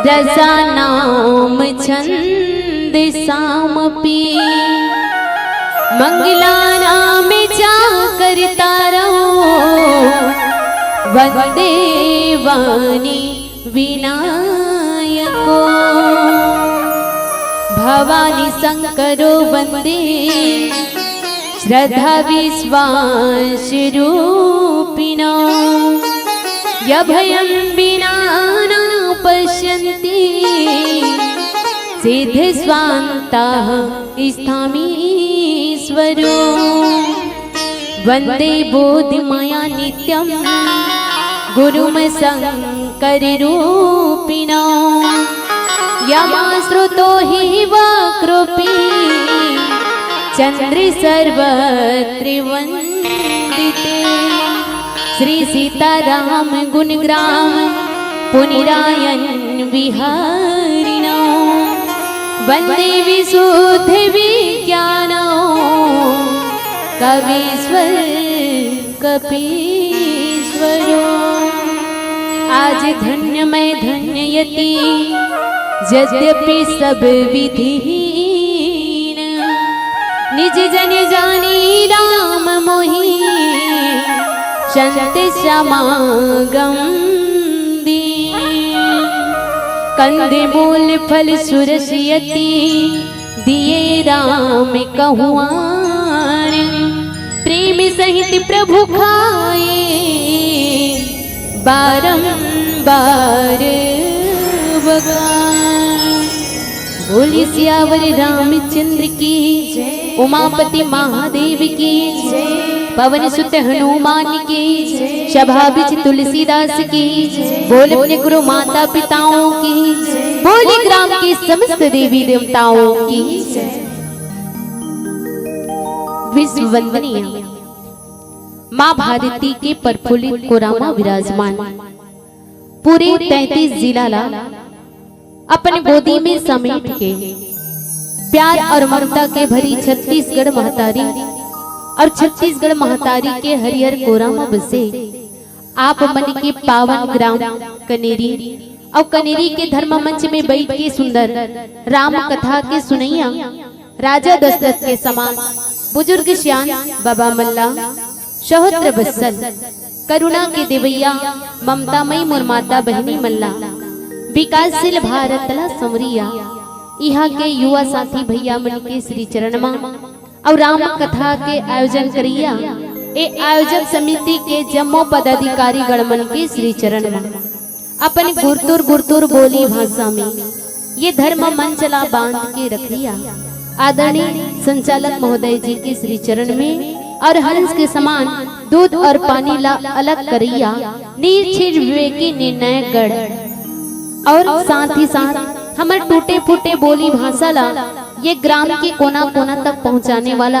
रसा नाम छंद सामपी मंगला नाम जा करता रहो वंदे वाणी विनायको भवानी शंकरो वंदे श्रद्धा विश्वास रूपिणो यभयं विना न पश्यन्ति सिद्ध स्वान्ताः स्थामीश्वरो वन्दे बोधिमया नित्यं गुरुं शङ्कररूपिणो यमाश्रुतो हि वक्रोऽपि चन्द्र सर्वत्र वन्दिते श्री सीताराम गुणग्राम पुनिरायन विहारिणो वन्दे विशुद्ध विज्ञानो कवीश्वर कपीश्वरो आज धन्य मैं धन्ययति यद्यपि सब विधिहीन निज जन जानी राम मोहि संत समागम दीन कंदे मूल फल सुरसियति दिए राम कहुआन प्रेम सहित प्रभु खाए बारंबार बोली सियावर रामचंद्र की उमापति महादेव की पवन सुत हनुमान की सभा बिच तुलसीदास की बोल अपने गुरु माता पिताओं की बोली ग्राम की समस्त देवी देवताओं की विश्व वंदनीय माँ भारती के प्रफुल्लित कोरामा विराजमान पूरे 33 जिला अपने गोदी में समेट के प्यार और ममता के भरी छत्तीसगढ़ महतारी और छत्तीसगढ़ महतारी के हरिहर कोरामा बसे आप मन के पावन ग्राम कनेरी और कनेरी के धर्म मंच में बैठ के सुंदर राम कथा के सुनैया राजा दशरथ के समान बुजुर्ग श्याम बाबा मल्ला सहोत्र बस्सल करुणा के देवैया ममता मई मुरमाता बहनी मल्ला विकासशील भारत ला समरिया यहाँ के युवा साथी भैया मन के श्री चरण और राम कथा के आयोजन करिया ए आयोजक समिति के जम्मो पदाधिकारी गणमन के श्री चरण अपन गुरतुर बोली भाषा में ये धर्म मंचला बांध के रखिया आदरणीय संचालक महोदय जी के श्री चरण में और हंस के समान दूध और पानी ला अलग करिया निर्छिर विवेकी निर्णय गढ़ और साथ ही साथ हमारे टूटे फूटे बोली भाषा ला ये ग्राम के कोना कोना तक पहुंचाने वाला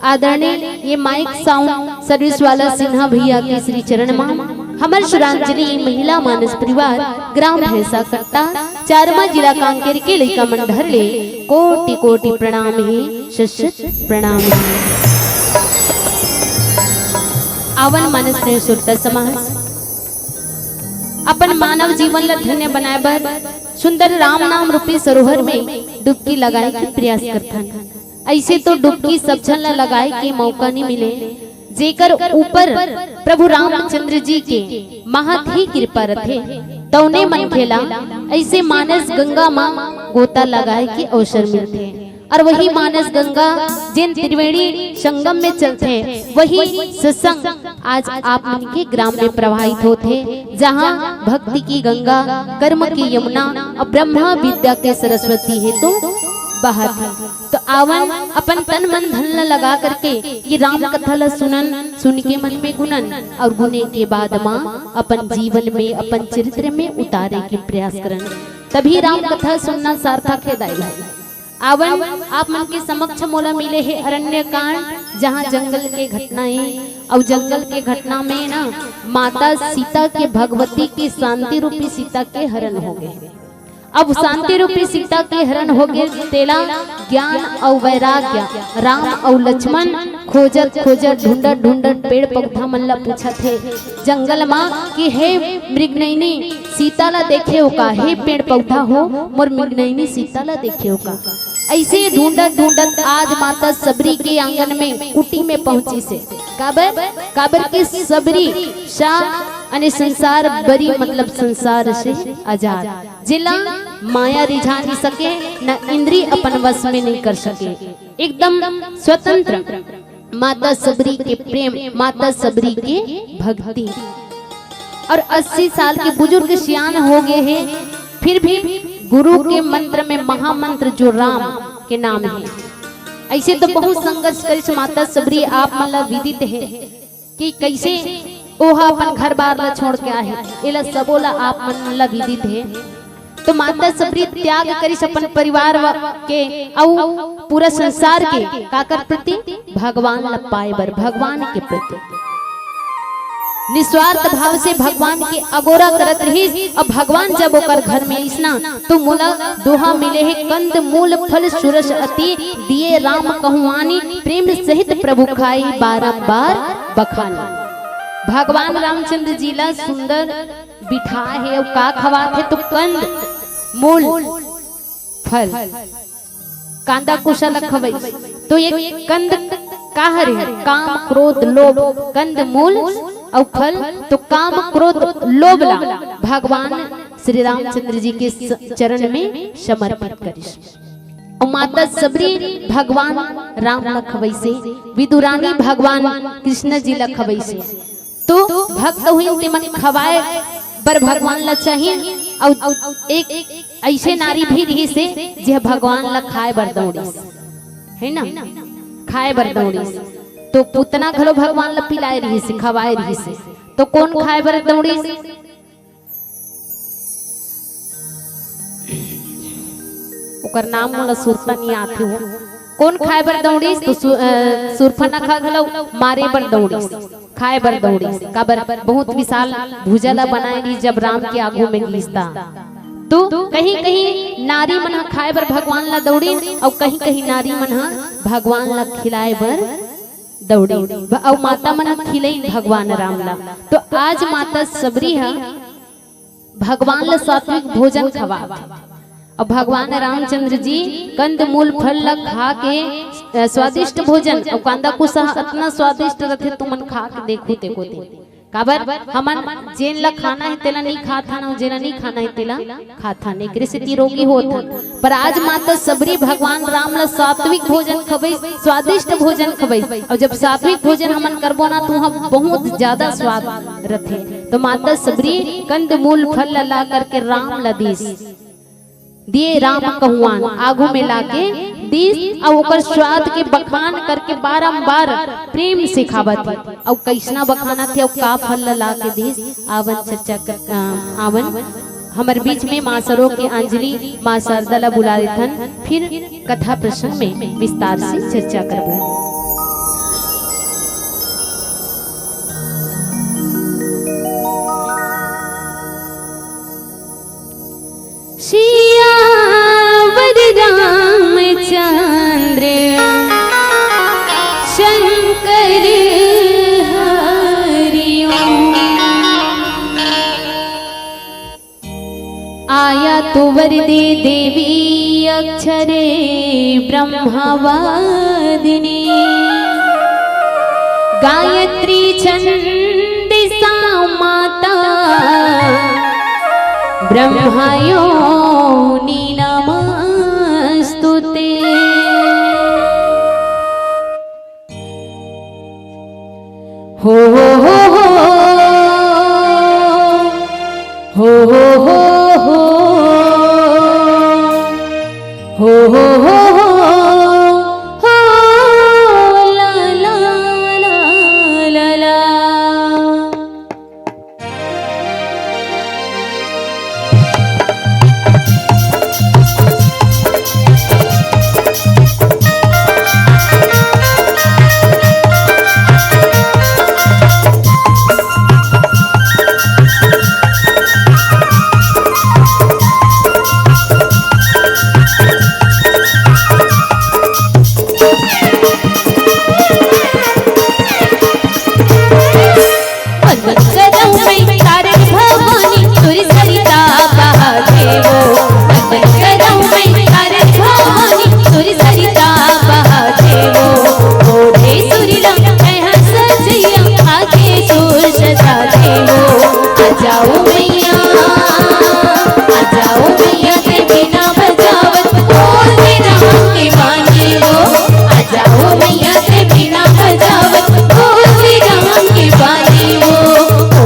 आदरणीय ये माइक साउंड सर्विस वाला सिन्हा भैया के श्री चरण में हमारे श्रद्धांजलि महिला मानस परिवार ग्राम भैंसा करता चारमा जिला कांकेर के लइका मंडहर ले कोटि कोटि प्रणाम है शत प्रणाम है आवन मानस ने सुरता समाज अपन मानव जीवन ला धन्य बनाए बर सुंदर राम नाम रूपी सरोवर में डुबकी लगाए के प्रयास करथन ऐसे तो डुबकी सब झन ला लगाए के मौका नहीं मिले जेकर ऊपर प्रभु रामचंद्र जी के महत ही कृपा रथे तौने मन खेला ऐसे मानस गंगा माँ गोता लगाए के अवसर मिलते और वही मानस गंगा जिन त्रिवेणी संगम में चलते वही सत्संग आज आप के ग्राम में प्रवाहित होते जहाँ भक्ति की गंगा कर्म की यमुना और ब्रह्मा विद्या के सरस्वती है तो बहाती तो आवन अपन तन मन धन लगा करके ये राम कथा ला सुन के मन में गुनन और गुने के बाद माँ अपन जीवन में अपन चरित्र में उतारे के प्रयास करन तभी राम कथा सुनना सार्थक है दाई आवन आप मन के समक्ष मोला मिले है अरण्य कांड जहाँ जंगल के घटनाएं और जंगल के घटना में ना माता सीता के भगवती की शांति रूपी सीता के हरण हो गए अब शांति रूपी सीता के हरण हो गए तेला ज्ञान और वैराग्य राम और लक्ष्मण खोजत खोजत ढूंढत ढूंढत पेड़ पौधा मन ला पूछा थे जंगल माँ कि हे मृगनयनी सीता ला देखे हो का, हे पेड़ पौधा हो मोर मृगनयनी सीता ला देखे हो का। ऐसे ढूंढत ढूंढत आज माता सबरी के आंगन में कुटी में पहुंची से काबर की सबरी शाह अने संसार बरी मतलब संसार से आजाद जिला माया रिझा नहीं सके न इंद्री अपन वश में नहीं कर सके, एकदम स्वतंत्र माता सबरी के प्रेम माता सबरी के भक्ति। और 80 साल के बुजुर्ग सियान हो गए हैं फिर भी गुरु के मंत्र में महामंत्र जो राम के नाम है। ऐसे तो बहुत संघर्ष करी माता सबरी आप मतलब विदित है कि कैसे ओहा अपन घर बार ला छोड़ के आए एला सबोला आप मन ला विदित है। तो माता सबरी त्याग करी अपन परिवार के और पूरा संसार के काकर प्रति भगवान ला पाए बर भगवान के प्रति निस्वार्थ भाव से भगवान के अगोरा करत रही। और भगवान जब ओकर घर में इसना तो मुला दोहा मिले है कंद मूल फल सुरस अति दिए राम कहुआनी प्रेम सहित प्रभु खाई बारंबार बखानी। भगवान रामचंद्र जी ला सुंदर बिठा है और का खवात है तो कंद मूल फल कांदा कुशल खवई तो ये कंद का है काम क्रोध लोभ कंद मूल और फल तो काम क्रोध लोभ ला भगवान श्री रामचंद्र जी के चरण में समर्पित करिस। और माता सबरी भगवान राम लखवई से विदुरानी भगवान कृष्ण जी लखवई से तो भक्त हुई ते मन खवाए बर भगवान ला चाहिए। और एक ऐसे नारी भी रही से जे भगवान ला खाए बर दौड़ी है ना खाए बर दौड़ी तो पुतना घलो भगवान ला पिलाए रही से खवाए रही से तो कौन खाए बर दौड़ी ओकर नाम मोला सुरता नहीं आथे हो कौन खाए बर दौड़ी तो सुरफना घलो मारे बर दौड़ी खाए बर दौड़ी काबर बहुत विशाल भुजला बनाए रही जब राम के आगू में घिसता तो कहीं कहीं नारी मन खाए बर भगवान ला दौड़ी और कहीं कहीं नारी मन भगवान ला खिलाए बर दौड़ी और माता मन खिलई भगवान राम ला। तो आज माता सबरी है भगवान ला सात्विक भोजन खवा और भगवान रामचंद्र जी कंद मूल फल ला खा के स्वादिष्ट भोजन और कांदा कुसा इतना स्वादिष्ट रहते तुमन खा के देखो तेको दे काबर हमन जेन ला खाना है तेला नहीं खाता ना जेला नहीं खाना है तेला खाता नहीं कृषि रोगी होत। पर आज माता सबरी भगवान राम ला सात्विक भोजन खबई स्वादिष्ट भोजन खबई और जब सात्विक भोजन हमन करबो ना तो हम बहुत ज्यादा स्वाद रथे। तो माता सबरी कंद मूल फल ला करके राम ला दिए राम कहुआन आगू में लाके दीस और ओकर स्वाद के बखान करके बारंबार प्रेम से खावत और कैसना बखाना थे और का फल ला के दीस आवन चर्चा कर आवन हमारे बीच में माँ सरो के अंजलि माँ शारदा ला बुला देथन फिर कथा प्रसंग में विस्तार से चर्चा करबो। सियावर रामचंद्र शंकर हरिओम आया तो वर दे देवी अक्षरे ब्रह्मवादिनी गायत्री छंदिसा माता ब्रह्मयोनि नमस्तुते। हो हो हो हो हो हो हो हो ला ला ला ला ला। जाओ मैया, आ जाओ मैया ते बिना बजावत बोलते राम के बानी वो। आ जाओ मैया ते बिना बजावत बोलते राम के बानी वो। ओ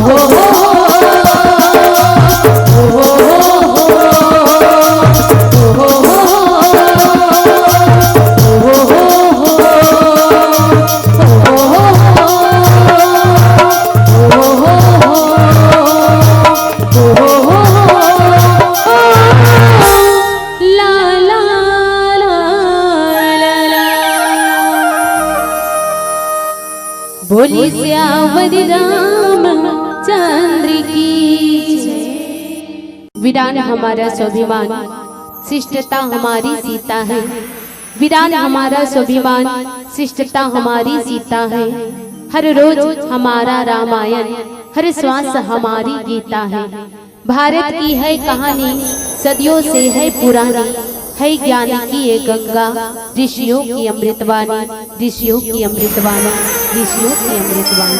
हो बोली श्यावर रामचंद्र की जय। वीरान हमारा स्वाभिमान, शिष्टता हमारी सीता है। वीरान हमारा स्वाभिमान, शिष्टता हमारी सीता है। हर रोज हमारा रामायण, हर श्वास हमारी गीता है। भारत की है कहानी, सदियों से है पुरानी, है ज्ञान की ये गंगा, ऋषियों की अमृतवाणी, ऋषियों की अमृतवाणी, ऋषियों की अमृतवाणी।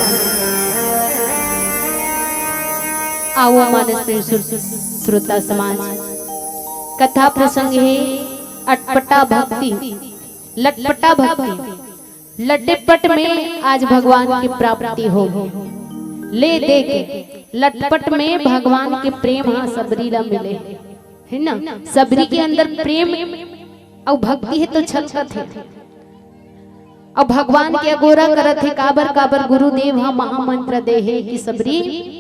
आओ मानस श्रोता समाज, कथा प्रसंग है अटपटा भक्ति, लटपटा भक्ति। लटपट में आज भगवान की प्राप्ति हो, ले दे के लटपट में भगवान के प्रेम हाँ सबरी ला मिले है ना। सबरी के अंदर प्रेम और भक्ति है तो छलकत है, और भगवान के अगोरा करत है काबर काबर गुरुदेव हाँ महामंत्र दे है कि सबरी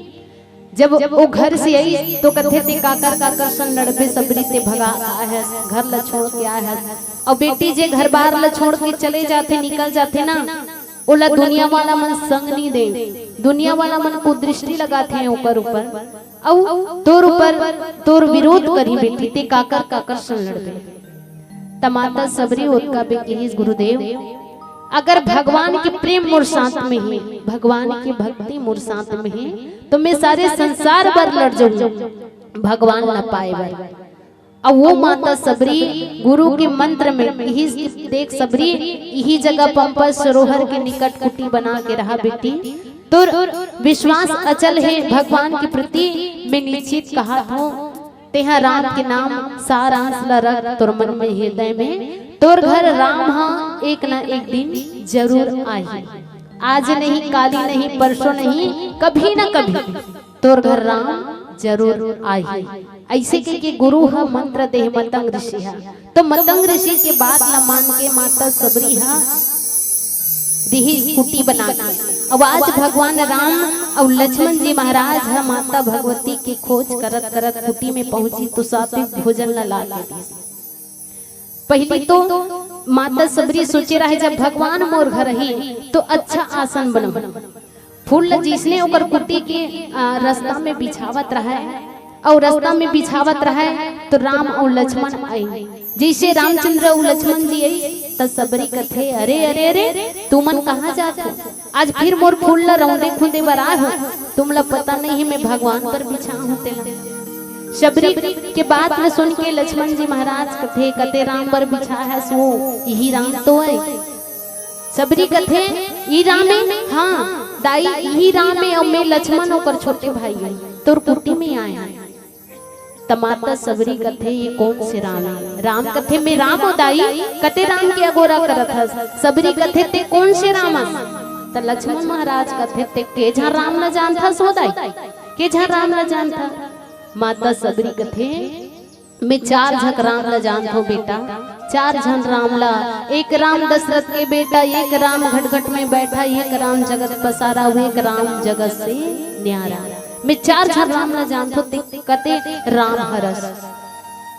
जब वो घर से आई तो कथे ते काकर काकर सन लड़बे सबरी ते भगा है घर ल छोड़ के आया है। और बेटी जे घर बार ल छोड़ के चले जाते निकल जाते ना, ओला दुनिया वाला मन संग नहीं दे, दुनिया वाला मन को दृष्टि लगाते हैं ऊपर ऊपर तोर ऊपर तोर विरोध करी बेटी ते काकर काकर सन लड़बे। तमाता सबरी होत बेटी गुरुदेव अगर भगवान के प्रेम मोर साथ में है, भगवान की भक्ति मोर साथ में है तो मैं सारे संसार पर लड़ जाऊं भगवान न पाए बर। अब वो माता सबरी गुरु के मंत्र में यही देख सबरी यही जगह पंपा सरोवर के निकट कुटी बना के रहा बेटी। तो विश्वास अचल है भगवान के प्रति, मैं निश्चित कहा हूँ तेहा राम के नाम सारांश ला रख तोर मन में हृदय में, तोर घर राम हाँ एक ना एक दिन जरूर आई। आज नहीं काली नहीं परसों नहीं कभी ना कभी तोर घर राम जरूर आई। ऐसे के गुरु हा मंत्र दे मतंग ऋषि हा, तो मतंग ऋषि के बात ला मान के माता सबरी हा दिही कुटी बना के अब आज भगवान राम और लक्ष्मण जी महाराज हा माता भगवती की खोज करत करत कुटी में पहुंची तो सात्विक भोजन ला दी। पहले तो माता सबरी सोचे रहे जब भगवान मोर घर ही तो अच्छा आसन बनवा, फूल जिसने ओकर कुटी के रास्ता में बिछावत रहा और रास्ता में बिछावत रहा तो राम और लक्ष्मण आई। जैसे रामचंद्र और लक्ष्मण जी आई तब सबरी कथे अरे अरे अरे तुमन कहाँ जात हो, आज फिर मोर फूल ला रौंदे खुदे बरा हो, तुमला पता नहीं है मैं भगवान पर बिछा हूँ तेला। शबरी के बात में सुन के लक्ष्मण जी महाराज कथे कते राम पर बिछा है सो यही राम तो है। सबरी कथे ये राम है हाँ दाई यही राम है और मैं लक्ष्मण होकर छोटे भाई है तोर कुटी में आए हैं। तमाता सबरी कथे ये कौन से राम है, राम कथे मैं राम हो दाई कते राम के अगोरा करत है। सबरी कथे ते कौन से राम है, तो लक्ष्मण महाराज कथे ते के जहाँ राम न जानता सो दाई के जहाँ राम न जानता। माता सबरी कथे मैं चार झक राम ला जानत हो बेटा, चार झन राम ला, एक राम दशरथ के बेटा, एक राम घट घट में बैठा, एक राम जगत पसारा, एक राम जगत से न्यारा। मैं चार झन राम ला जानत हो कते राम हरस।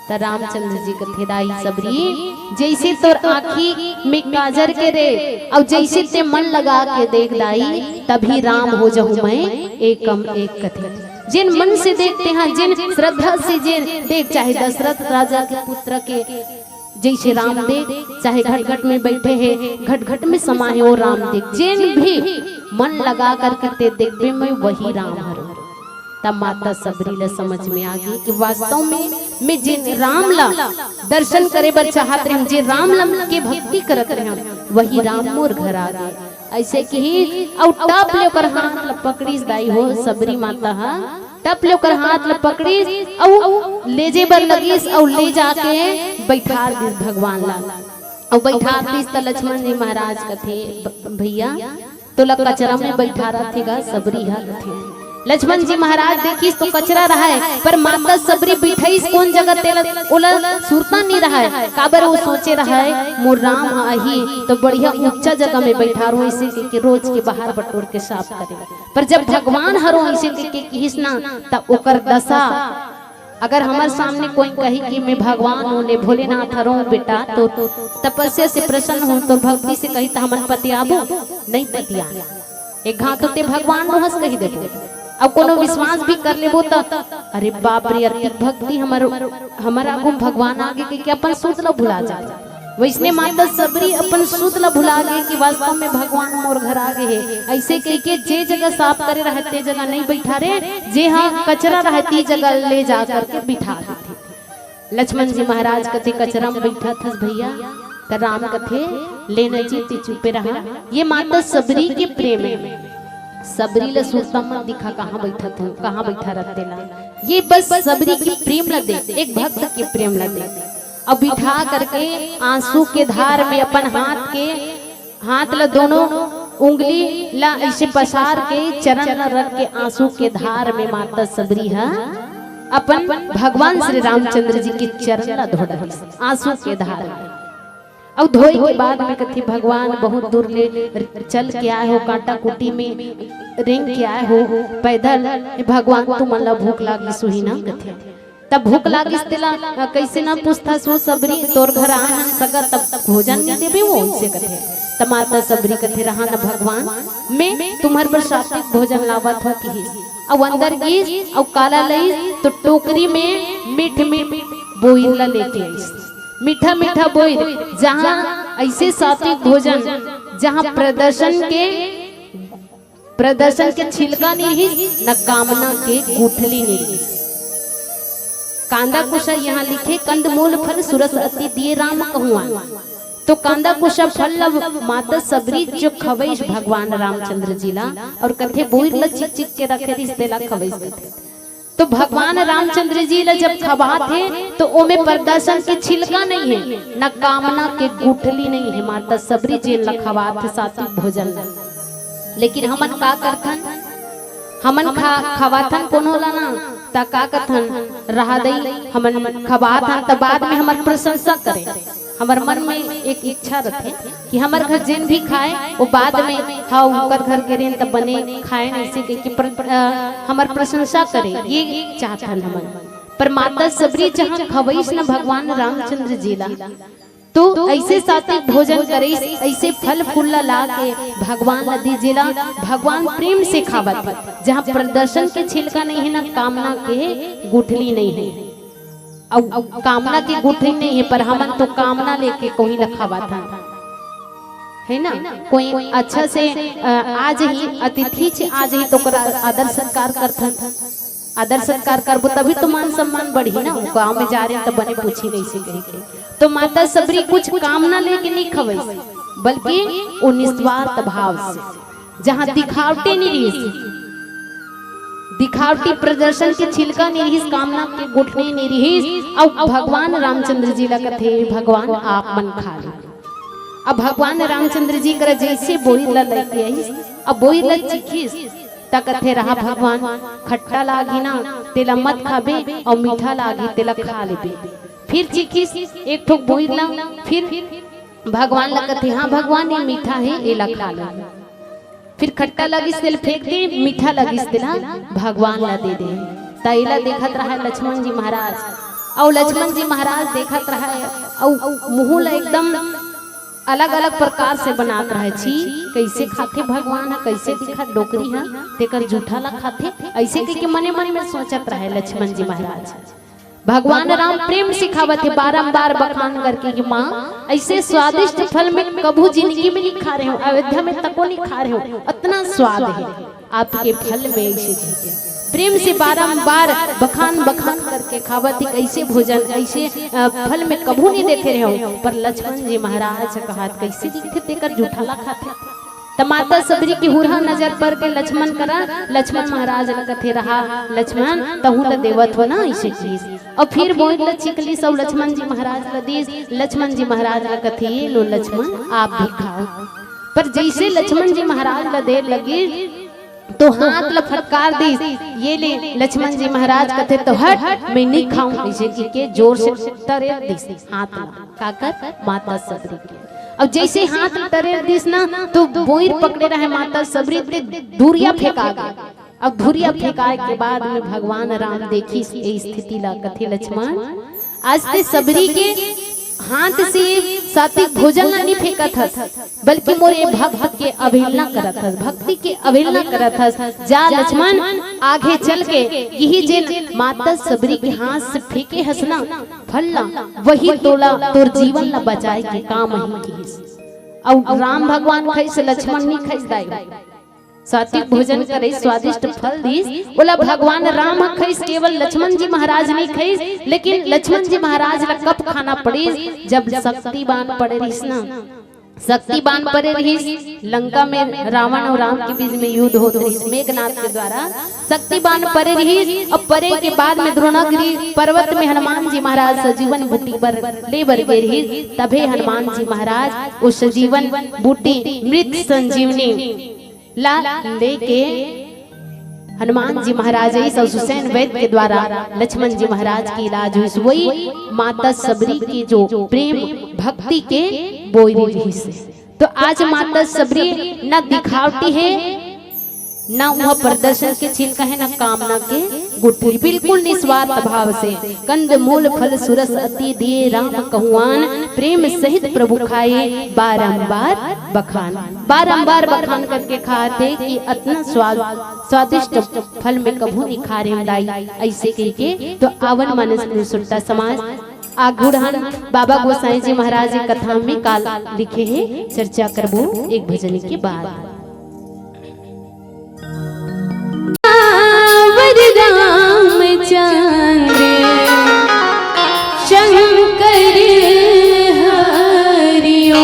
त रामचंद्र जी कथे दाई सबरी जैसे तोर आँखी में काजर के रे और जैसे ते मन लगा के देख दाई तभी राम हो जाऊं मैं एकम एक कथे। जिन मन से देखते हैं जिन श्रद्धा से जिन देख, चाहे दशरथ राजा के पुत्र के जैसे राम देख, चाहे घट घट में बैठे हैं घट घट में समाये वो राम देख, जिन भी मन लगा करके देखते मैं वही राम हूँ। तब माता सबरी ला समझ में आ गई कि वास्तव में मैं जिन राम ला दर्शन करे बर चाहत रहे, जिन राम ला के भक्ति करत रहे वही राम मोर घर आ गए। ऐसे कि ही और टप ले कर हाथ ल पकड़ी दाई हो सबरी माता हा, टप ले कर हाथ ल पकड़ी और ले जे बर लगीस और ले जाके बैठा दिस भगवान ला और बैठा दिस। त लक्ष्मण जी महाराज कथे भैया तो ला कचरा में बैठा रखेगा सबरी हा कथे। लक्ष्मण जी महाराज देखिस तो कचरा रहा है पर माता सबरी बैठाईस कौन जगह तेला ओला सुरता नहीं रहा है, काबर वो सोचे रहा है मोर राम आही तो बढ़िया ऊंचा जगह में बैठा रो इसे के रोज के बाहर बटोर के साफ करे। पर जब भगवान हरो इसे के किस ना तब ओकर दशा अगर हमारे सामने कोई कही कि मैं भगवान हूँ ने भोलेनाथ हरो बेटा तो तपस्या से प्रसन्न हूँ तो भक्ति से कही तो हमारे पतियाबो नहीं पतिया एक घाट तो ते भगवान नो हंस कही देबो। अब कोनो विश्वास भी कर लेबो तो अरे बाप रे अति भक्ति हमारा गुण भगवान आगे के अपन सुध न भुला जाए। वैसने माता सबरी अपन सुध न भुला गए कि वास्तव में भगवान मोर घर आगे है। ऐसे कह के जे जगह साफ करे रहते जगह नहीं बैठा रे, जे हाँ कचरा रहती जगह ले जा करके बिठा देते। लक्ष्मण जी महाराज कथे कचरा में बैठा था भैया तो राम कथे लेना जी चुपे रहा। ये माता सबरी के प्रेम है, सबरी ला सोचता मत दिखा कहाँ बैठा था कहाँ बैठा रहते ला, ये बस सबरी की प्रेम ला दे, एक भक्त के प्रेम ला दे। अब बिठा करके आंसू के धार में अपन हाथ ला दोनों उंगली ला ऐसे पसार के चरण ला रख के आंसू के धार में माता सबरी है अपन भगवान श्री रामचंद्र जी के चरण ला धो रही आंसू के धार में। अब धोए के बाद में कथी भगवान बहुत दूर ले चल के आए हो, कांटा कुटी में रेंग के आए हो पैदल, भगवान तू मन ला भूख लागी सुही ना कथे तब भूख लागी तेला कैसे ना पूछता सो सबरी तोर घर आन सगर तब भोजन नहीं देबे वो उनसे कथे तब माता सबरी कथे रहा ना भगवान मैं तुम्हारे पर सात्विक भोजन लावत हो की अब अंदर गई और काला लई तो टोकरी में मीठ बोइल ला लेके आई मीठा मीठा बोइल जहाँ ऐसे सात्विक भोजन जहाँ प्रदर्शन के छिलका नहीं न कामना के गुठली नहीं। कांदा कुशा यहाँ लिखे कंदमूल फल सुरस अति दिए राम कहुआ तो कांदा कुशा फल माता सबरी जो खवैश भगवान रामचंद्र जी ला और कथे बोइल ला चिक चिक के रखे रिश्ते ला खवैश देते तो भगवान रामचंद्र जी ला जब खबा थे तो ओमे प्रदर्शन के छिलका नहीं है न कामना के गुठली नहीं है। माता सबरी जी ला खबा थे सात्विक भोजन लेकिन हमन का करथन हमन खवाथन कोनो ला ना ता का कथन रहा दई हमन खबाथन त बाद में हमर प्रशंसा करे। हमर मन में एक इच्छा रखे कि हमर घर जिन भी खाए वो बाद में हाँ उनकर घर के रेन तब बने खाए ऐसे कि हमर प्रशंसा करे ये चाहतन हमन। पर माता सबरी जहाँ खवैस न भगवान रामचंद्र जी ला तो ऐसे सात्विक भोजन करे ऐसे फल फूल ला के भगवान नदी जिला भगवान प्रेम से खावत जहाँ प्रदर्शन के छिलका नहीं है ना कामना के गुठली नहीं है और कामना की गुठली नहीं है। पर हमन तो कामना लेके कोई न खावा था है ना कोई अच्छा से आज ही अतिथि छे आज ही तो आदर सत्कार करथन आदर सत्कार करबो तभी तो मान सम्मान बढ़ी ना। गाँव में जा रहे तो बने पूछी नहीं से कही के तो माता सबरी कुछ कामना लेके नहीं खवई बल्कि वो निस्वार्थ भाव से जहाँ दिखावटी नहीं रही दिखावटी प्रदर्शन के छिलका नहीं रही कामना के गुठने नहीं रही। अब भगवान रामचंद्र जी ला कथे भगवान आप मन खा ले। अब भगवान रामचंद्र जी कर जैसे बोई ला लेके आई अब बोई ला चिखिस कथे रहा भगवान खट्टा लागी ना तेला मत खाबे और मीठा लागी तेला खा लेबे। फिर चिखिस एक ठोक बोई ला फिर भगवान ला कथे हाँ भगवान ये मीठा है एला खा ले। फिर खट्टा लगी तेल फेंक दे मीठा लगी तेला भगवान ला दे दे। तैला देखत रहा लक्ष्मण जी महाराज और लक्ष्मण जी महाराज देखत रहा और मुँह ला एकदम अलग अलग प्रकार से बनात रहे छी कैसे खाते भगवान है कैसे दिखा डोकरी है तेकर जूठा ला खाते ऐसे के मने मन में सोचत रहे लक्ष्मण जी महाराज। भगवान राम प्रेम सिखावत है बारंबार बखान करके कि माँ ऐसे स्वादिष्ट फल में कभू जिंदगी में नहीं खा रहे हो अयोध्या में तको नहीं खा रहे हो इतना स्वाद है आपके फल में ऐसे प्रेम से बारंबार बखान करके खावत ही कैसे भोजन ऐसे फल में कभू नहीं देखे रहे हो। पर लक्ष्मण जी महाराज कहा कैसे दिखते तेकर जूठाला खाते त माता सबरी की हुरहा नजर पर के लक्ष्मण करा लक्ष्मण महाराज कथे रहा लक्ष्मण तहु ल देवत हो ना ऐसे चीज और फिर बोल ल चिकली सब लक्ष्मण जी महाराज ल दीस लक्ष्मण जी महाराज ल कथे लो लक्ष्मण आप भी खाओ। पर जैसे लक्ष्मण जी महाराज ल दे लगी तो हाथ ला फटकार दी ये ले लक्ष्मण जी महाराज कथे तो हट मैं नहीं खाऊं ऐसे के जोर से तरे दिस हाथ ला काकर माता सबरी के। अब जैसे हाथ तरे दिस ना तो बोईर पकड़े रहे माता सबरी ते धुरिया फेंका गया। अब धुरिया फेंकाए के बाद में भगवान राम देखी ये स्थिति ला कथे लक्ष्मण आज ते सबरी के हाथ से सात्विक भोजन नहीं फेंका था बल्कि मोरे भक्त के अवहेलना करत था भक्ति के अवहेलना करत था। जा लक्ष्मण आगे चल के यही जे माता सबरी के हाथ से फेंके हंसना फलना वही तोला तोर जीवन ला बचाए के काम ही की। और राम भगवान खैस लक्ष्मण नहीं खैस दाई सात्विक भोजन करे स्वादिष्ट फल दीस बोला भगवान राम खैस केवल लक्ष्मण जी महाराज नहीं खैस लेकिन लक्ष्मण जी महाराज ला कब खाना पड़ी जब शक्तिवान पड़े रिस ना शक्तिबान परे रही लंका में रावण और राम के बीच में युद्ध होते रही मेघनाथ के द्वारा। शक्तिबान परे रही और परे के बाद में द्रोणागिरी पर्वत में हनुमान जी महाराज सजीवन बूटी पर ले बर गए रही। तबे हनुमान जी महाराज उस सजीवन बूटी मृत संजीवनी ला लेके हनुमान जी महाराज हुसैन वैद्य के द्वारा लक्ष्मण जी महाराज की इलाज हुई। वही माता सबरी की जो प्रेम भक्ति के बोई रही से। तो आज माता सबरी न दिखावटी है न वह प्रदर्शन के छिलका है न कामना के गुठली, बिल्कुल निस्वार्थ भाव से कंद मूल फल सुरस अति दिए राम कहुआन प्रेम सहित प्रभु खाए बारंबार बखान। बारंबार बखान करके खाते कि इतना स्वादिष्ट फल में कभू निखारे लाई। ऐसे करके तो आवन मानस सुरता समाज आगुढ़ान बाबा गोसाई जी महाराज कथा में काल लिखे हैं। चर्चा करबो एक भजन के बाद। रामचंद्र शंकर हरिओ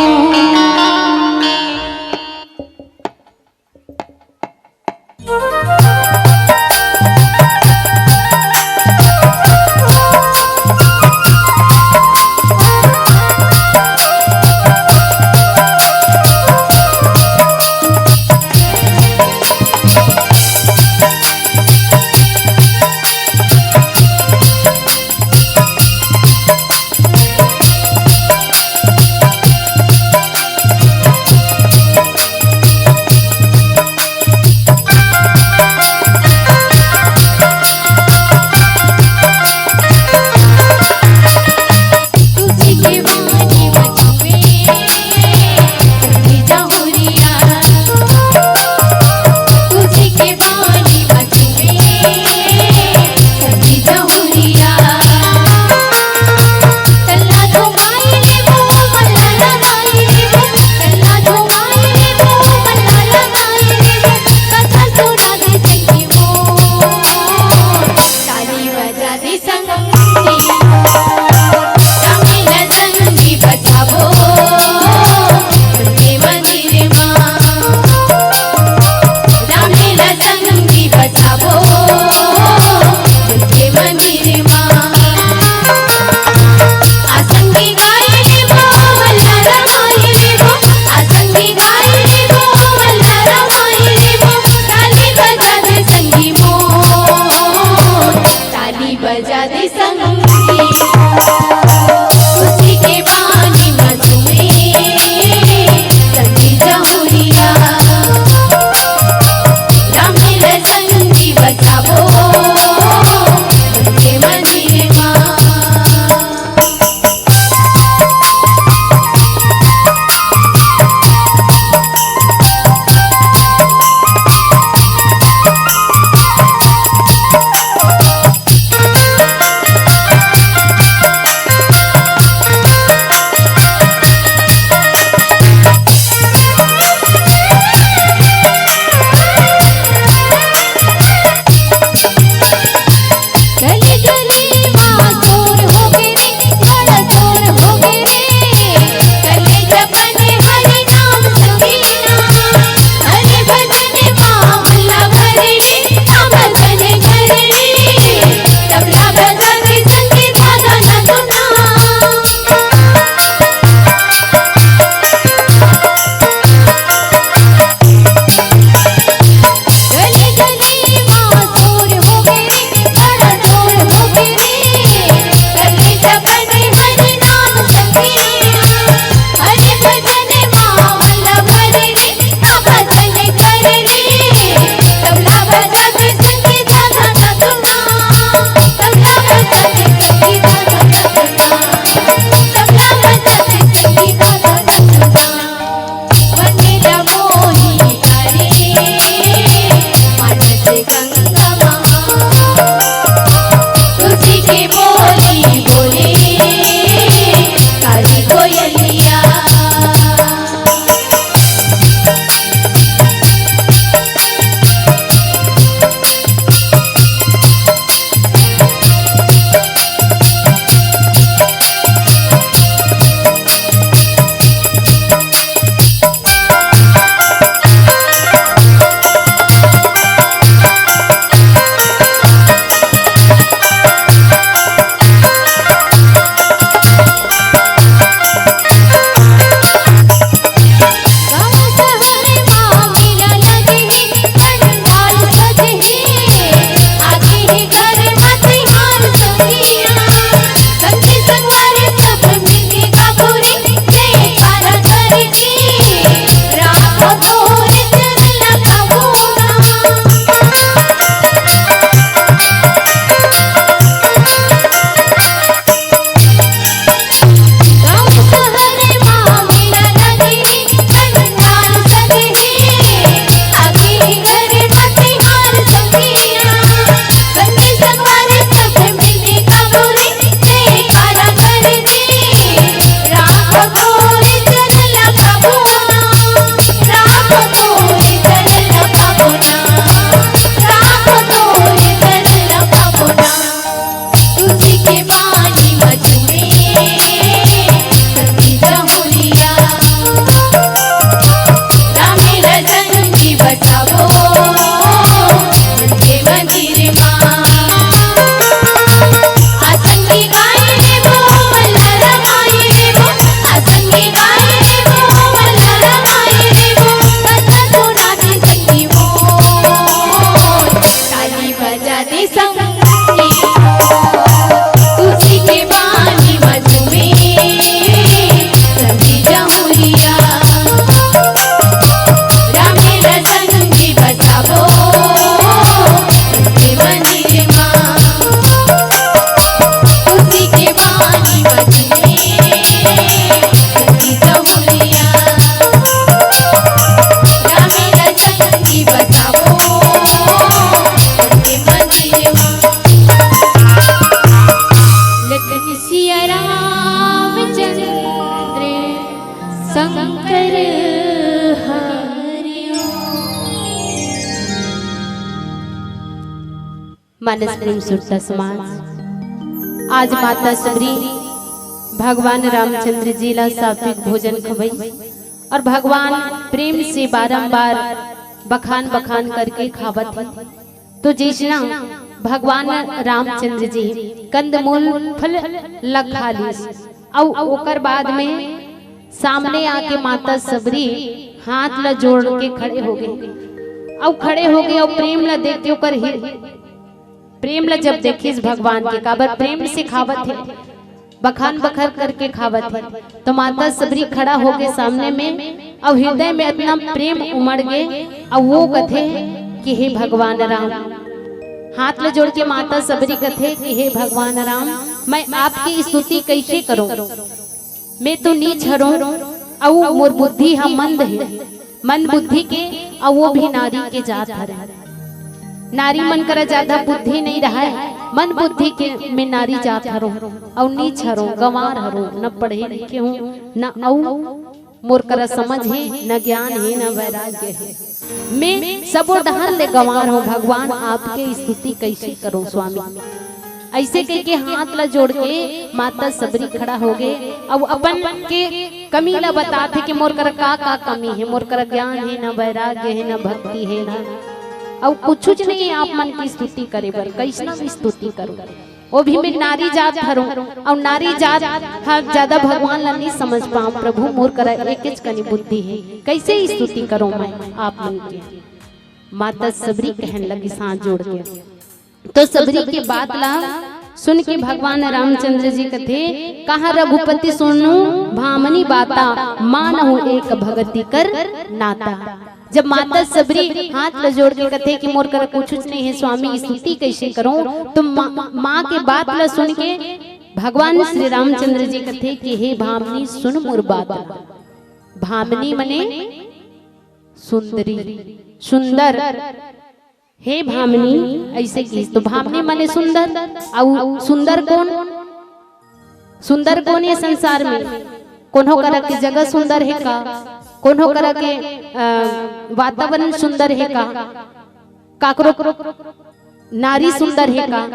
मानस प्रेम सुरता समाज। आज माता सबरी भगवान रामचंद्र जी ला सात्विक भोजन खवई और भगवान प्रेम से बारंबार बखान बखान करके खावत है। तो जिसना भगवान रामचंद्र जी कंदमूल फल लग खा ली और ओकर बाद में सामने आके माता सबरी हाथ ला जोड़ के खड़े हो गए और प्रेम ला देख के ओकर प्रेम ला जब देखिस भगवान के काबर प्रेम से खावत है, बखान बखर करके खावत है। तो माता सबरी खड़ा हो गए सामने में और हृदय में इतना प्रेम उमड़ गए और वो कथे कि हे भगवान राम, हाथ ले जोड़ के माता सबरी कथे कि हे भगवान राम, मैं आपकी स्तुति कैसे करूं, मैं तो नीच हरूं और मोर बुद्धि हम मंद है, मन बुद्धि के और वो भी नारी के जात हरे। नारी मन करा ज्यादा बुद्धि नहीं रहा है, मन बुद्धि के में नारी जात हरो और नीच हरो, गंवार हरो, न पढ़े लिखे हूँ, न मोर करा समझ है, न ज्ञान है, न वैराग्य है, मैं सबो डहर ले गंवार हूँ। भगवान आपके स्तुति कैसे करूं स्वामी। ऐसे कह के हाथ ला जोड़ के माता सबरी खड़ा हो गए अब अपन के कमी ला बताते कि मोर करा का कमी है, मोर करा ज्ञान है, न वैराग्य है, न भक्ति है, न और कुछ नहीं है। आप मन की स्तुति करे बर कैसना भी स्तुति करो, वो भी मैं नारी जात हरूं और नारी जात हाँ ज्यादा भगवान ला नहीं समझ पाऊं। प्रभु मोर करा एक कनी बुद्धि है, कैसे स्तुति करूं मैं आप मन की। माता सबरी कहने लगी साथ जोड़ के। तो सबरी के बात ला सुन के भगवान रामचंद्र जी कथे कहा रघुपति सुनु भामनी बाता, मानहु एक भगति कर नाता। जब माता सबरी हाथ ल जोड़ के कथे कि मोर कर कुछ नहीं है स्वामी, स्तुति कैसे करूं, तो माँ के बात ला सुन के भगवान श्री रामचंद्र जी कथे कि हे भामनी सुन मोर बात। भामनी मने सुंदरी, सुंदर, हे भामनी ऐसे की। तो भामनी मने सुंदर और सुंदर कौन है संसार में? कोनो करा के जगह सुंदर है का, कोनो करा के वातावरण सुंदर है का, काकरो नारी सुंदर है का,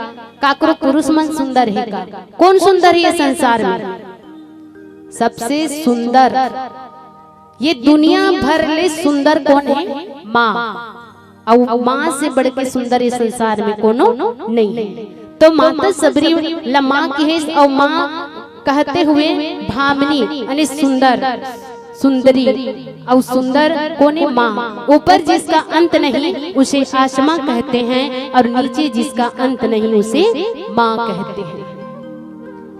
काकरो पुरुष मन सुंदर है का? कौन सुंदर है संसार में? सबसे सुंदर ये दुनिया भर ले सुंदर कौन है? माँ। और माँ से बढ़ के सुंदर इस संसार में कोनो नहीं है। तो माता सबरी लम्मा की है और माँ कहते हुए भामनी यानी सुंदर, सुंदरी और सुंदर कोने माँ। ऊपर जिसका अंत नहीं उसे आसमां कहते हैं और नीचे जिसका अंत नहीं उसे माँ कहते हैं।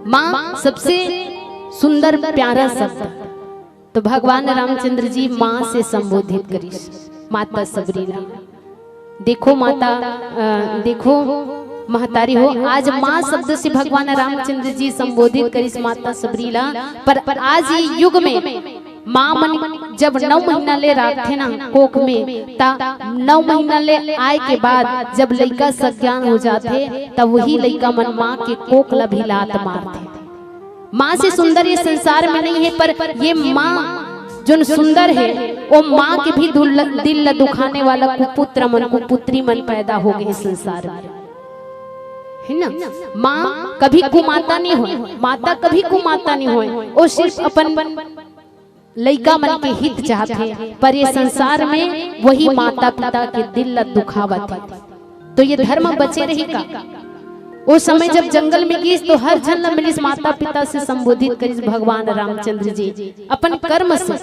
माँ सबसे सुंदर प्यारा शब्द। तो भगवान रामचंद्र जी माँ से संबोधित करी माता सबरी ला। देखो माता देखो महतारी हो, आज माँ शब्द से भगवान रामचंद्र जी संबोधित करी माता सबरी ला। पर आज ये युग में माँ मन जब 9 महीना ले रखते ना कोख में, ता 9 महीना ले आए के बाद जब लड़का सज्ञान हो जाते तब वही लड़का मन माँ के कोख ला भी लात मारते। माँ से सुंदर ये संसार में नहीं है, पर ये माँ जो सुंदर है वो माँ के भी दिल दुखाने वाला कुपुत्र मन कुपुत्री मन पैदा हो गए संसार में, है ना। माँ कभी कुमाता नहीं हो, माता कभी कुमाता नहीं हो, वो सिर्फ अपन लइका मन के हित चाहते। पर ये संसार में वही माता पिता के दिल दुखावत है। तो ये धर्म बचे रहेगा। वो समय जब जंगल में गई तो हर जन मिलिस माता पिता से संबोधित करिस भगवान रामचंद्र जी अपन कर्म से।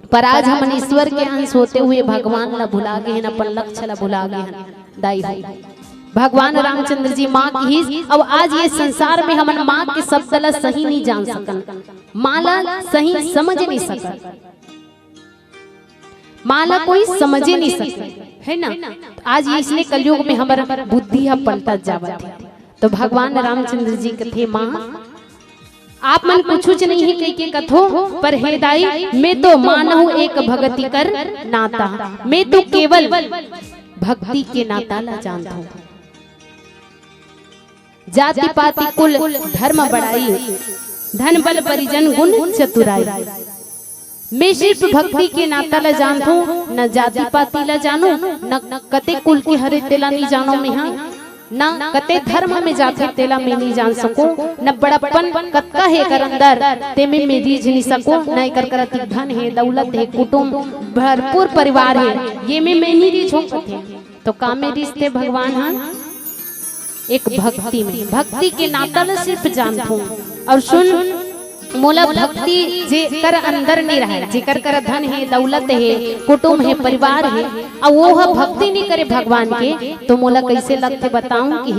पर आज हम ईश्वर के अंश होते हुए भगवान ला भुला गए हैं, अपन लक्ष्य ला भुला गए हैं। दाई भगवान रामचंद्र जी माँ की ही। अब आज ये संसार में हम माँ के शब्द ला सही नहीं जान सकन, माँ ला सही समझ नहीं सकन, माँ ला कोई समझ नहीं सकन, है ना। आज इसलिए कलयुग में हमारा बुद्धि पलटा जावत है। तो भगवान रामचंद्र जी कथे माँ आप मन कुछ नहीं है कह के कथो, पर हे दाई मैं तो मानहु एक भगति कर नाता, मैं तो केवल भक्ति के नाता ला जानता हूँ। जाति पाति कुल धर्म बढ़ाई, धन बल परिजन गुण चतुराई। मैं सिर्फ भक्ति के नाता ला जानता हूँ, न जाति पाति ला जानू, न कते कुल के हरे तेला नहीं जानो। मैं हाँ ना कते धर्म में जाते तेला में नहीं जान सको, न बड़प्पन कतका है कर अंदर ते में रीझ नहीं सको, न कर करती धन है दौलत है कुटुंब भरपूर परिवार है, ये में नहीं रीझ हो सकते। तो काम में रिश्ते भगवान हाँ एक भक्ति में, भक्ति के नाता ल सिर्फ जानता हूँ। और सुन मोला भक्ति जे कर अंदर नहीं रहा, जेकर कर धन है दौलत है कुटुंब है परिवार है, और वो है भक्ति नहीं करे भगवान के, तो मोला कैसे लगते बताऊं कि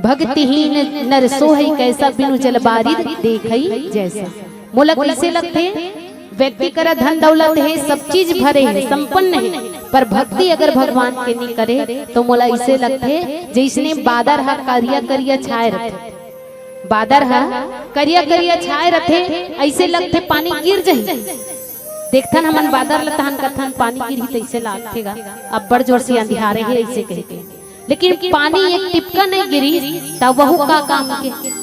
भक्तिहीन नर सोहई कैसा बिनु जल बारिद देखई जैसा। मोला कैसे लगते व्यक्ति कर धन दौलत है सब चीज भरे है संपन्न है, पर भक्ति अगर भगवान के नहीं करे तो मोला ऐसे लगते जैसने बादर हा करिया करिया छाए रहते, बादर हा करिया करिया छाए रहते, ऐसे लगते पानी गिर जाए। देखथन हमन बादर लतहन कथन पानी गिरी तैसे लागथेगा, अब बड़ जोर से अंधियारे है ऐसे कहते, लेकिन पानी एक टिपका नहीं गिरी तब वहु का काम के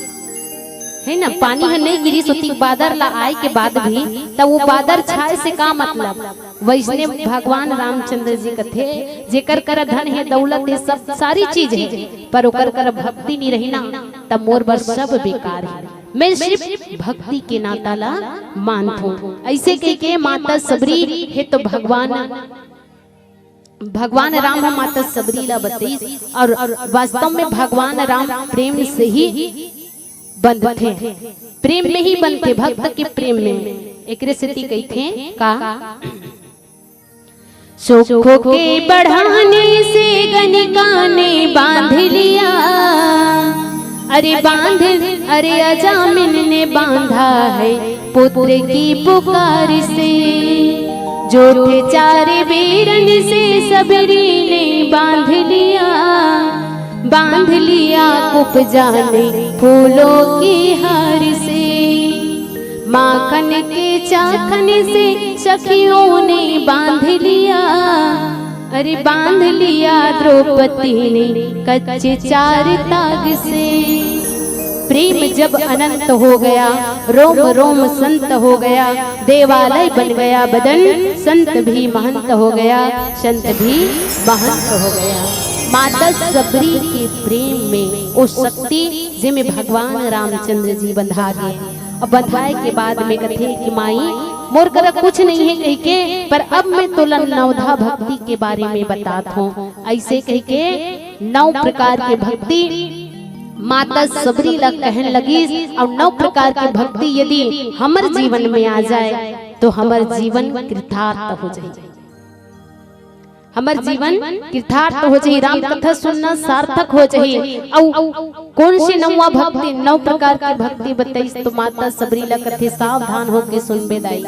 है ना, पानी है नहीं गिरी सोती बादर ला आए के बाद भी तब वो बादर छाए से का मतलब। वैसने भगवान रामचंद्र जी कथे जेकर कर धन है दौलत है सब सारी चीज है, पर ओकर कर भक्ति नहीं रही ना तब मोर बर सब बेकार है। मैं सिर्फ भक्ति के नाता ला मानता हूँ। ऐसे कह के माता सबरी है तो भगवान राम है माता सबरी ला बताई, और वास्तव में भगवान राम प्रेम से ही बनते, प्रेम में ही बनते, भक्त के प्रेम में। एक स्थिति कही थे का सुखों के बढ़ाने से गणिका ने बांध लिया, अरे अजामिन ने बांधा है पुत्र की पुकार से, जो थे चारे बेरन से सबरी ने बांध लिया कुप जाने फूलों की हार से, माखन के चाखन से सखियों ने बांध लिया, अरे बांध लिया द्रौपदी ने कच्चे चार ताग से। प्रेम जब अनंत हो गया रोम रोम संत हो गया, देवालय बन गया बदन संत भी महंत हो गया, संत भी महंत हो गया। माता सबरी के प्रेम में उस शक्ति जिसमें भगवान रामचंद्र जी बंधा गए, और बंधवाए के बाद में कथे कि माई मोर कर कुछ नहीं है कह के, पर अब मैं तुलन नवधा भक्ति के बारे में बताता हूँ। ऐसे कह के 9 प्रकार के भक्ति माता सबरी ला कहन लगी, और 9 प्रकार की भक्ति यदि हमार जीवन में आ जाए तो हमार जीवन कृतार्थ हो जाए, हमार जीवन कृतार्थ हो जाए, राम कथा सुनना सार्थक हो जाए। और कौन से 9 भक्ति 9 प्रकार की भक्ति बताई तो माता सबरी ला कथे सावधान होके सुनबे दाई।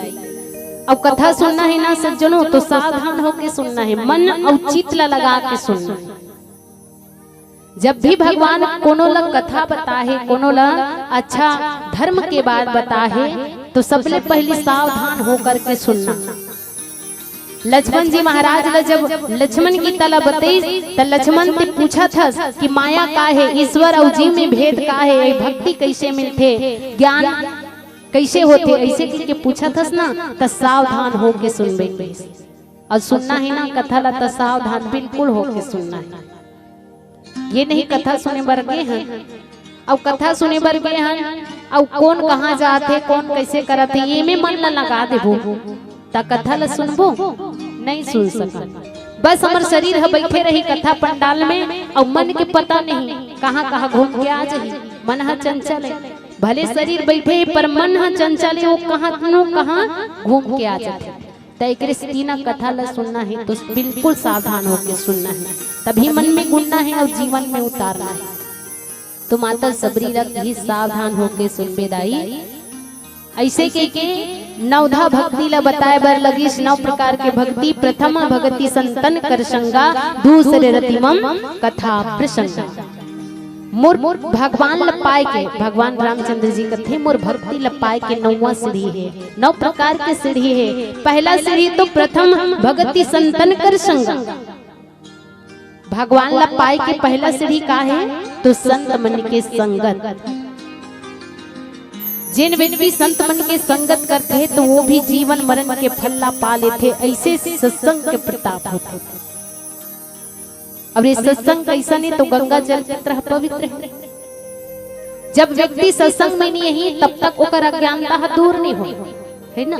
अब कथा सुनना है ना सज्जनों तो सावधान होके सुनना है, मन और चित्त लगा के सुनना है। जब भी भगवान कोनो ला कथा बता है, कोनो ला अच्छा धर्म के बाद बता है, तो सबसे पहले सावधान होकर के सुनना। लक्ष्मण जी महाराज ला जब लक्ष्मण की तला बताई तो लक्ष्मण से पूछा था कि माया का है, ईश्वर और जीव में भेद का है, भक्ति कैसे मिलते, ज्ञान कैसे होते, ऐसे करके पूछा था ना। तो सावधान होके सुनबे, और सुनना है ना कथा ला तो सावधान बिल्कुल होके सुनना है। ये नहीं कथा सुने बर गए हैं, अब कथा सुने बर गए हैं, अब कौन कहाँ जाते कौन कैसे करते ये में मन न लगा देबो ता कथा ला सुनबो नहीं सुन सका। बस हमार शरीर है बैठे रही कथा पंडाल में, और मन के पता नहीं कहाँ कहाँ घूम के आ जाही। मन है चंचल है, भले शरीर बैठे पर मन है चंचल है, वो कहाँ घूम के आ जाते। तीना कथा ला सुनना है तो बिल्कुल सावधान होकर सुनना है, तभी मन में गुणना है और जीवन में उतारना है। तो माता सबरी ला ही सावधान होकर सुनबे दाई। ऐसे के नवधा भक्ति ला बताए बर लगी 9 प्रकार के भक्ति। प्रथम भक्ति संतन कर संगा, दूसरे रतिमम कथा प्रसंगा। मोर भगवान लपाए के भगवान रामचंद्र जी कथे मोर भक्ति लपाए के 9वां सीढ़ी है, 9 प्रकार के सीढ़ी है। पहला सीढ़ी तो प्रथम भक्ति संतन कर संगा। भगवान लपाए के पहला सीढ़ी का है तो संत मन के संगत। जिन व्यक्ति संत मन के संगत करते हैं तो वो भी जीवन मरण के फल ला पा लेते, ऐसे सत्संग के प्रताप होते। अब ये सत्संग कैसा नहीं तो गंगा जल की तरह पवित्र है। जब व्यक्ति सत्संग में नहीं है तब तक ओकर अज्ञानता दूर नहीं हो, है ना।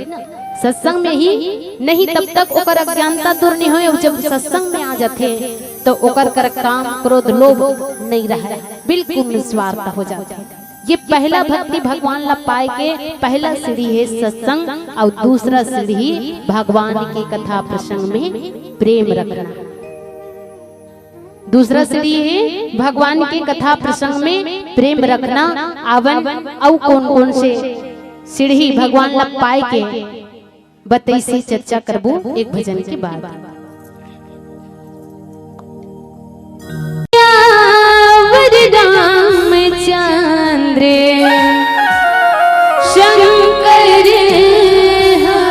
सत्संग में ही नहीं तब तक ओकर अज्ञानता दूर नहीं हो। जब सत्संग में आ जाते तो ओकर कर काम क्रोध लोभ नहीं रहा, बिल्कुल निस्वार्थ हो जाते। ये पहला भक्ति भगवान ला पाए के पहला सीढ़ी है सत्संग, और दूसरा सीढ़ी भगवान के कथा प्रसंग में प्रेम रखना। दूसरा सीढ़ी है भगवान के कथा प्रसंग में प्रेम रखना। आवन और कौन कौन से सीढ़ी भगवान ला पाए के बतैसी चर्चा करबो एक भजन के बाद। रामचंद्र शंकर हरि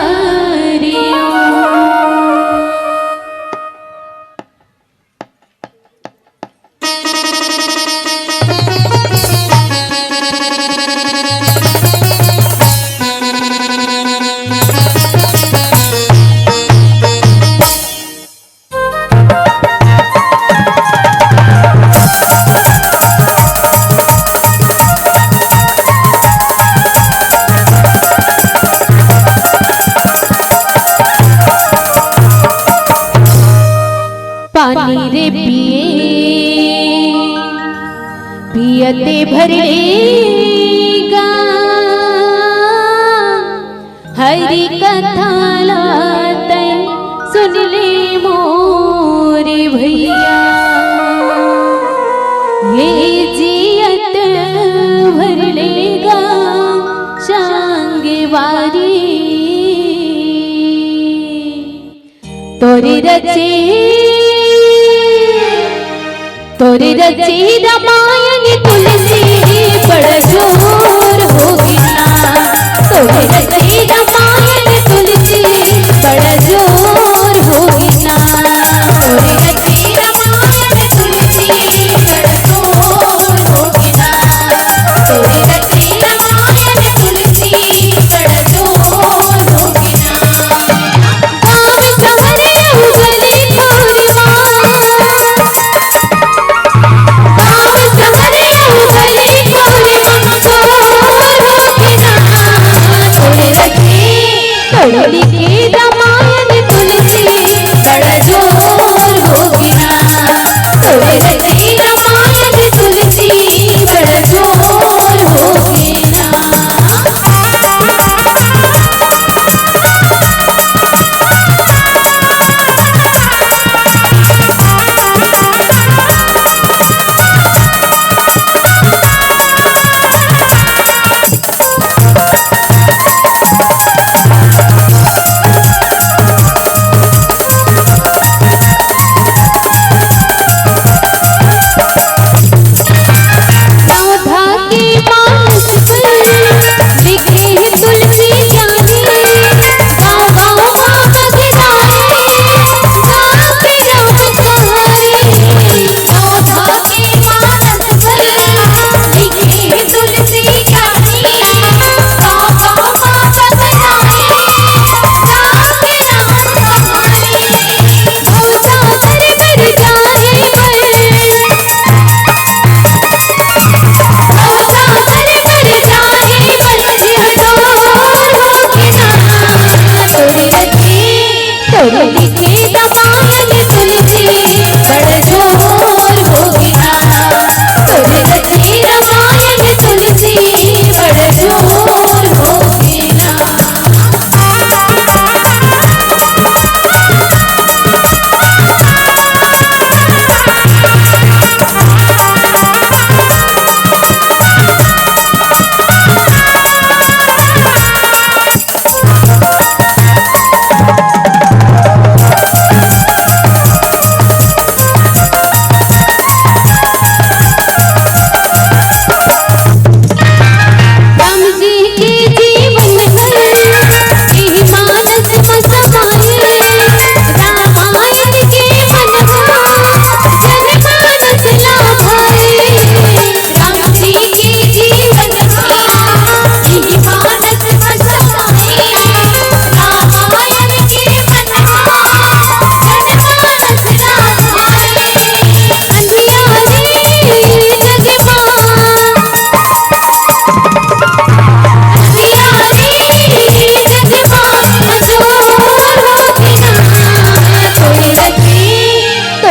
पानी रे पिए पियते भरेगा हरि कथा लाते सुन ले मोरे भैया। ये जियत भर लेगा शांगवारी तोरे रचे तोरे रचे रामायण तुलसी बड़ा जोर होगी ना। तोरे रचे रामायण तुलसी बड़ा जोर होगी ना। तोरे रचे रामायण तुलसी बड़ा जोर होगी ना। तोरे रचे रामायण तुलसी बड़ा जोर होगी ना। गाँव शहर उगली तोरी तोरे रखे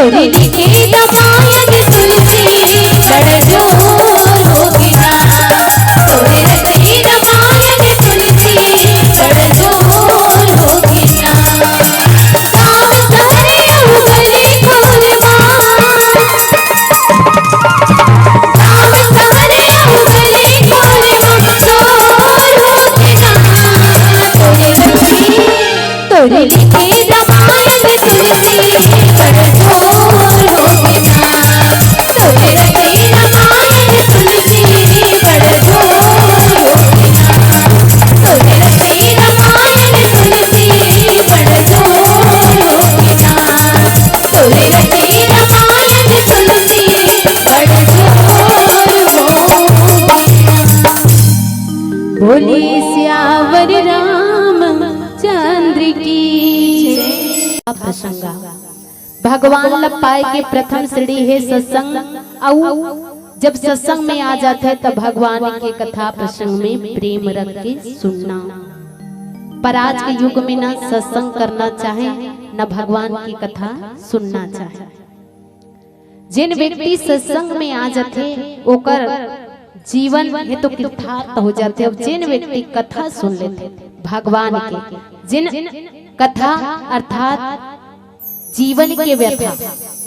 तोरे लिखे रामायण तुलसी बड़ जोर होगी ना, तोरे लिखे रामायण तुलसी बड़ जोर होगी ना। गाँव सहरे उगले फूलवा, गाँव सहरे उगले फूलवा जोर होगी ना, तोरे लिखे रामायण तुलसी बड़ जोर होगी ना, तोरे लिखे रामायण तुलसी बड़ जोर होगी ना, तोरे लिखे रामायण तुलसी बड़ जोर होगी ना, तोरे लिखे रामायण तुलसी बड़ जोर होगी ना। बोले श्यावर रामचंद्र की प्रसंगा भगवान लपाए के प्रथम सीढ़ी है सत्संग। औ जब सत्संग में आ जाते हैं तब भगवान के कथा प्रसंग में प्रेम रख के सुनना। पर आज के युग में ना सत्संग करना चाहे न भगवान की कथा सुनना चाहे। जिन व्यक्ति सत्संग में आ जाते ओकर जीवन है तो कृतार्थ हो जाते। अब जिन व्यक्ति कथा सुन लेते भगवान के, जिन कथा अर्थात जीवन के व्यथा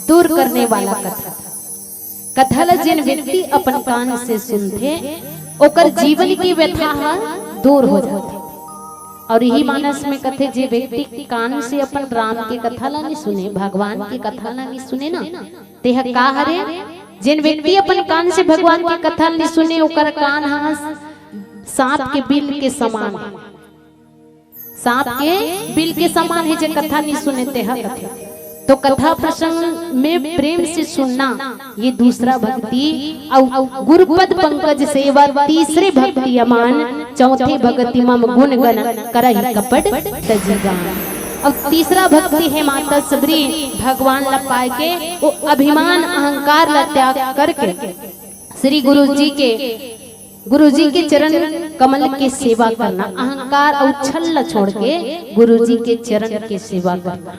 दूर करने वाला कथा ला जिन व्यक्ति अपन कान से सुनते ओकर जीवन की व्यथा दूर हो जाते। और यही मानस में कथे जे व्यक्ति कान से अपन राम के कथा ला नहीं सुने, भगवान की कथा ला नहीं सुने ना, तेह का हरे जिन व्यक्ति अपन कान से भगवान की कथा नहीं सुने ओकर कान सांप के बिल के समान है, सांप के बिल के समान है। जे कथा नहीं सुने तेह कथे तो कथा प्रसंग में प्रेम से सुनना ये दूसरा भक्ति। और गुरुपद पंकज सेवा तीसरे भक्ति अमान, चौथे भक्ति मम गुण गण करहि कपट तजीगान। और तीसरा भक्ति है माता सबरी भगवान ला पाए के वो अभिमान अहंकार ला त्याग करके श्री गुरु जी के चरण कमल के सेवा करना, अहंकार और छल छोड़ के गुरु जी के चरण के सेवा करना,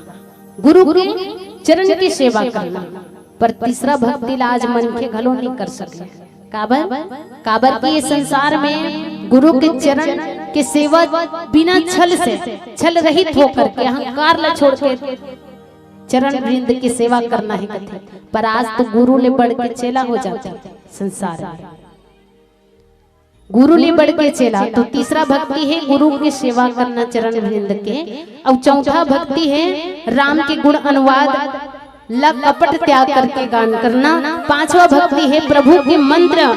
गुरु के चरण की सेवा करना। पर तीसरा भक्ति लाज मन के घलो नहीं कर सके। काबर की ये संसार में गुरु के चरण के सेवा बिना छल से छल रहित होकर के अहंकार ला छोड़ के चरण वृंद की सेवा करना है कथे। पर आज तो गुरु ले बढ़ के चेला हो जाता संसार में, गुरु ले बढ़ के चेला। तो तीसरा भक्ति है गुरु की सेवा करना चरण वृंद के। और चौथा भक्ति है राम के गुण अनुवाद ला कपट त्याग करके गान करना। पांचवा भक्ति है प्रभु के मंत्र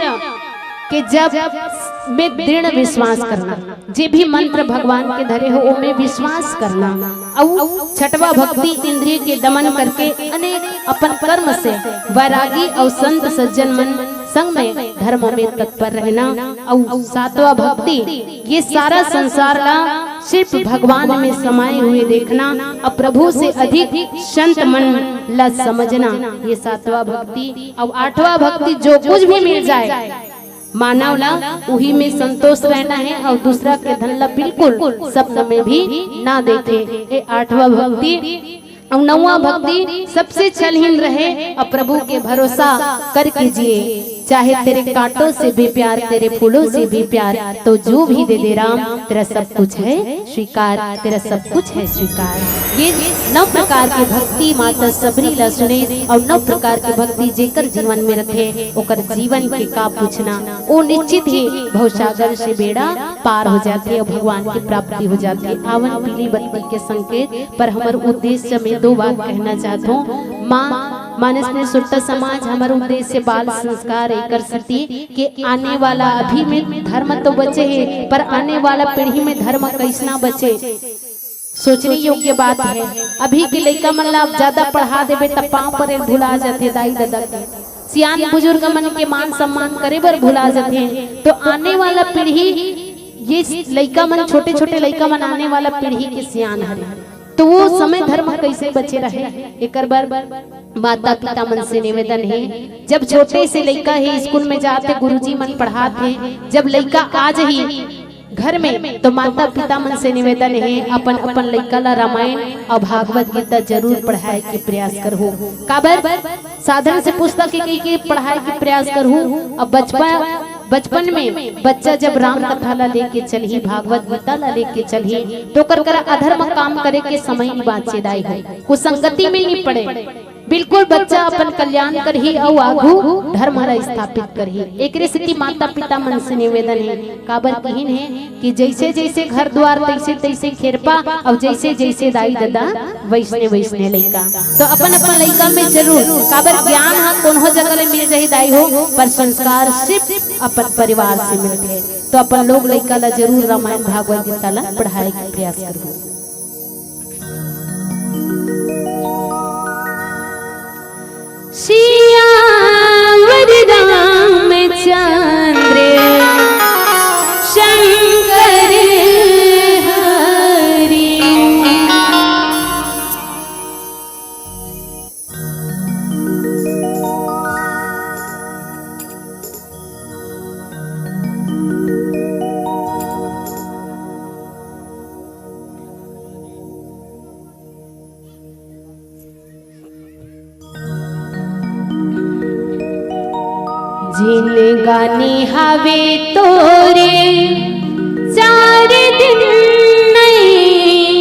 के जब में दृढ़ विश्वास करना, जे भी मंत्र भगवान के धरे हो उनमें विश्वास करना। और छठवा भक्ति इंद्रिय के दमन करके अनेक अपन कर्म से वैरागी और संत सज्जन मन संग में धर्म में तत्पर रहना। और सातवा भक्ति ये सारा संसार ला सिर्फ भगवान में समाये हुए देखना और प्रभु से अधिक संत मन ला समझना, ये सातवा भक्ति। और आठवा भक्ति जो कुछ भी मिल जाए मानव ला उही में संतोष रहना है और दूसरा के धन ला बिल्कुल सपने में भी ना देखे, ये आठवा भक्ति। और नौवा भक्ति सबसे छलहीन रहे और प्रभु के भरोसा करके जिए, चाहे तेरे कांटों से भी प्यार तेरे फूलों से भी प्यार, तो जो भी दे दे राम तेरा सब कुछ है स्वीकार, तेरा सब कुछ है स्वीकार। ये 9 प्रकार की भक्ति माता सबरी ला सुने और 9 प्रकार की भक्ति जेकर जीवन में रखे ओकर जीवन के का पूछना, वो निश्चित ही भवसागर से बेड़ा पार हो जाती है और भगवान की प्राप्ति हो जाती है। आवन पीली बत्ती के संकेत पर हमारे उद्देश्य में 2 बात कहना चाहता हूँ। माँ मानस में सुरता समाज हमारे उद्देश्य बाल संस्कार एकर सती के आने वाला अभी में धर्म तो बचे है पर आने वाला पीढ़ी में धर्म कैसना बचे, सोचने योग्य बात है। अभी के लड़का मन ला ज्यादा पढ़ा देवे तब पाँव पर भुला जाते, दाई दादा के सियान बुजुर्ग मन के मान सम्मान करे बर भुला जाते। तो आने वाला पीढ़ी ये लड़का मन छोटे छोटे लड़का मन आने वाला पीढ़ी के सियान हरे, तो वो समय धर्म कैसे बचे रहे। एक बार माता पिता मन से निवेदन है, जब छोटे से लड़का है स्कूल में जाते गुरुजी मन पढ़ाते, जब लड़का आज ही घर में तो माता पिता मन से निवेदन है अपन अपन लइका ला रामायण और भागवत गीता जरूर पढ़ाए के प्रयास करहु। काबर साधन से पुस्तक के पढ़ाए के प्रयास करहु। अब बचपन में बच्चा जब राम कथा ला लेके चलही, भागवत गीता ला लेके चलही, तो कर अधर्म काम करे के समय बाचेदाई है, कुसंगति में नहीं पड़े। बिल्कुल बच्चा अपन कल्याण करही और आगू धर्म ला स्थापित करही। एक स्थिति माता पिता मन से निवेदन है, काबर कहिन है कि जैसे जैसे घर द्वार तैसे तैसे खेरपा और जैसे जैसे दाई दादा वैसने वैसने लइका। तो अपन अपन लइका में जरूर काबर ज्ञान हा कोनो जगह ले मिल जाही दाई हो, पर संस्कार सिर्फ अपन परिवार से मिलते हैं। तो अपन लोग लइका ला जरूर रामायण भागवत गीता ला पढ़ाए के प्रयास करबो। सियावर रामचंद्र शंकर हरि। जिन गाने हवे तोरे 4 दिन नहीं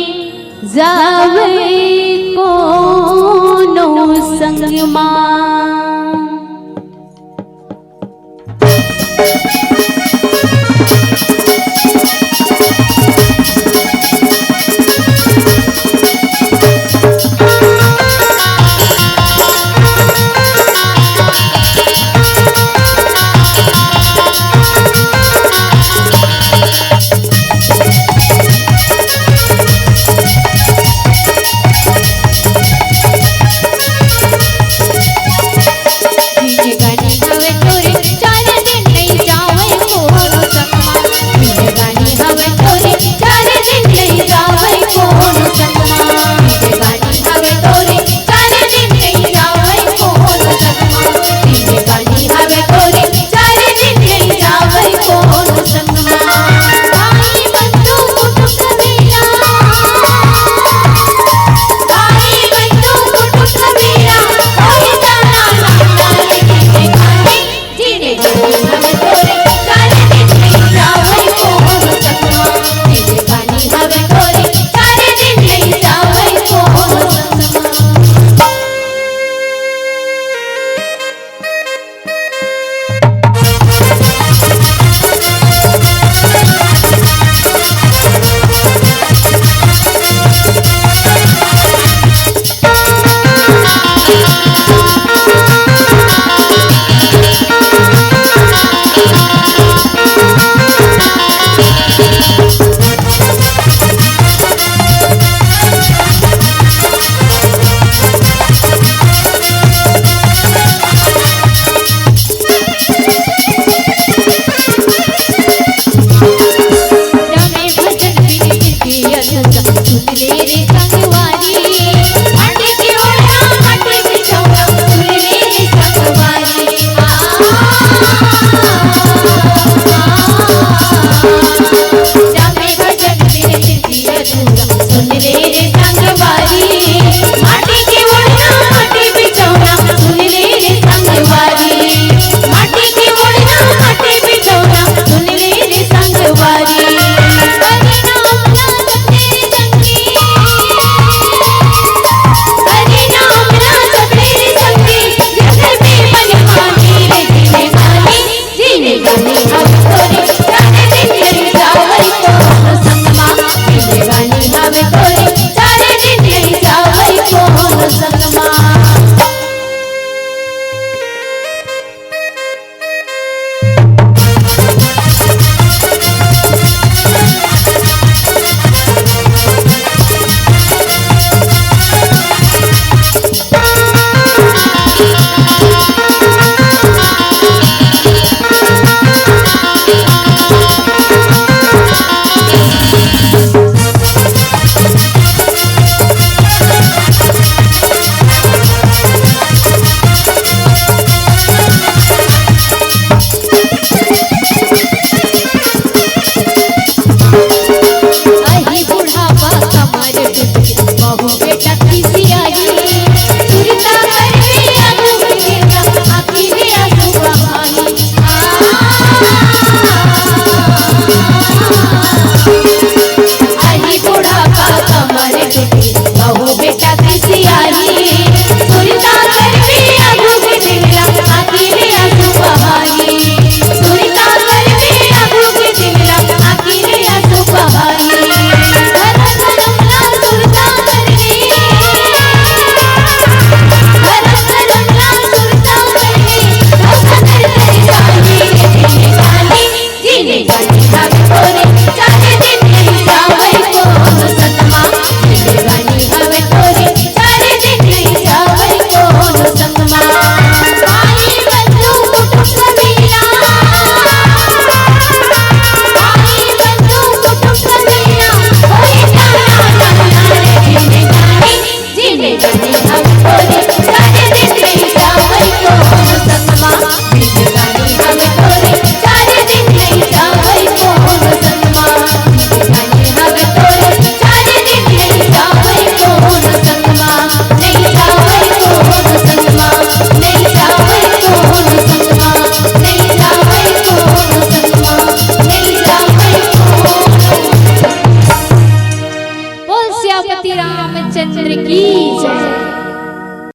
जावे कोनो संग मा।